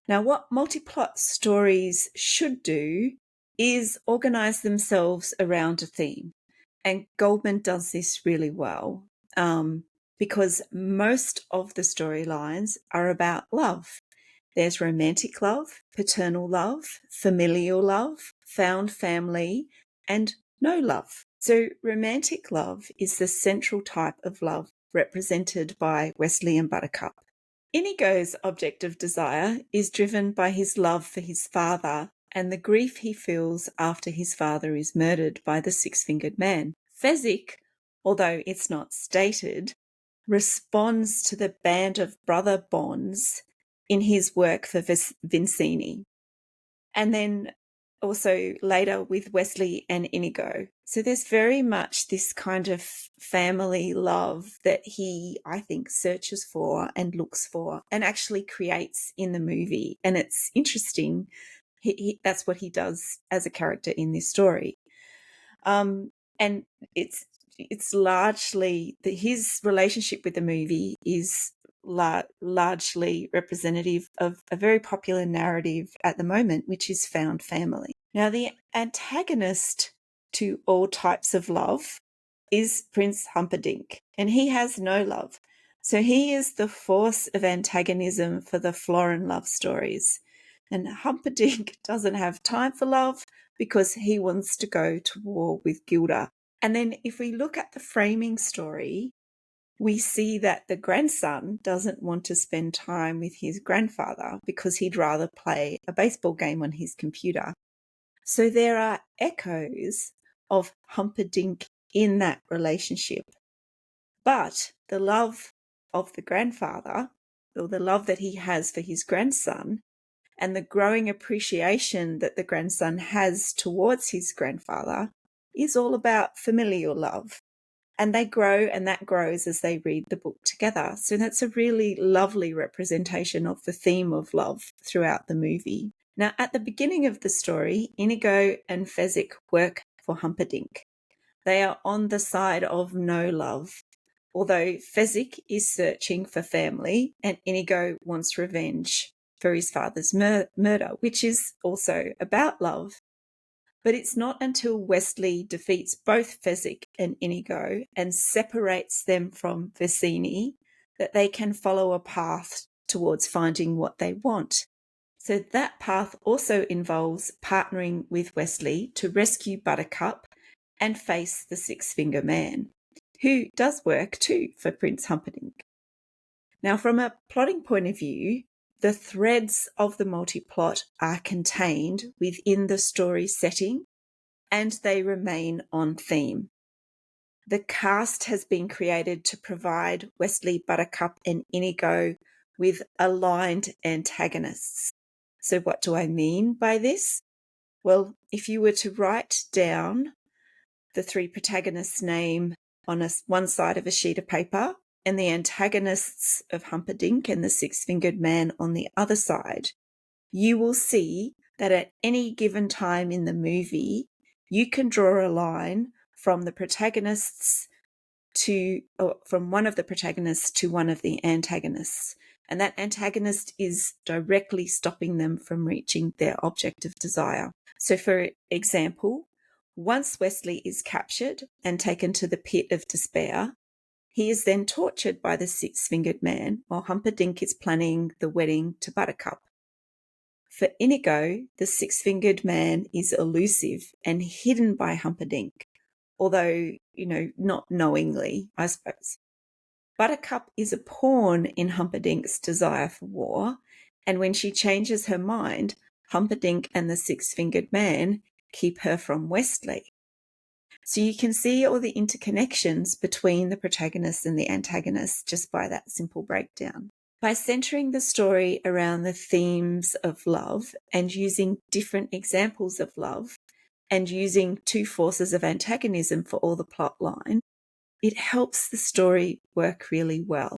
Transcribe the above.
Now, what multiplot stories should do is organize themselves around a theme. And Goldman does this really well because most of the storylines are about love. There's romantic love, paternal love, familial love, found family, and no love. So romantic love is the central type of love represented by Wesley and Buttercup. Inigo's object of desire is driven by his love for his father and the grief he feels after his father is murdered by the six-fingered man. Fezzik, although it's not stated, responds to the band of brother bonds in his work for Vincini. And then also later with Wesley and Inigo. So there's very much this kind of family love that he, I think, searches for and looks for and actually creates in the movie. And it's interesting. That's what he does as a character in this story. And it's largely his relationship with the movie is largely representative of a very popular narrative at the moment, which is found family. Now, the antagonist to all types of love is Prince Humperdinck, and he has no love. So he is the force of antagonism for the Florin love stories. And Humperdinck doesn't have time for love because he wants to go to war with Gilda. And then if we look at the framing story, we see that the grandson doesn't want to spend time with his grandfather because he'd rather play a baseball game on his computer. So there are echoes of Humperdinck in that relationship. But the love of the grandfather, or the love that he has for his grandson, and the growing appreciation that the grandson has towards his grandfather is all about familial love. And they grow, and that grows as they read the book together. So that's a really lovely representation of the theme of love throughout the movie. Now, at the beginning of the story, Inigo and Fezzik work for Humperdinck. They are on the side of no love, although Fezzik is searching for family and Inigo wants revenge for his father's murder, which is also about love. But it's not until Wesley defeats both Fezzik and Inigo and separates them from Vizzini that they can follow a path towards finding what they want. So that path also involves partnering with Wesley to rescue Buttercup and face the six-finger man, who does work too for Prince Humperdinck. Now, from a plotting point of view, the threads of the multiplot are contained within the story setting and they remain on theme. The cast has been created to provide Wesley, Buttercup and Inigo with aligned antagonists. So what do I mean by this? Well, if you were to write down the three protagonists' name on one side of a sheet of paper and the antagonists of Humperdinck and the six-fingered man on the other side, you will see that at any given time in the movie, you can draw a line from the protagonists from one of the protagonists to one of the antagonists. And that antagonist is directly stopping them from reaching their object of desire. So for example, once Wesley is captured and taken to the pit of despair, he is then tortured by the six-fingered man while Humperdinck is planning the wedding to Buttercup. For Inigo, the six-fingered man is elusive and hidden by Humperdinck, although, not knowingly, I suppose. Buttercup is a pawn in Humperdinck's desire for war, and when she changes her mind, Humperdinck and the six-fingered man keep her from Wesley. So you can see all the interconnections between the protagonists and the antagonists just by that simple breakdown. By centering the story around the themes of love and using different examples of love and using two forces of antagonism for all the plot line, it helps the story work really well.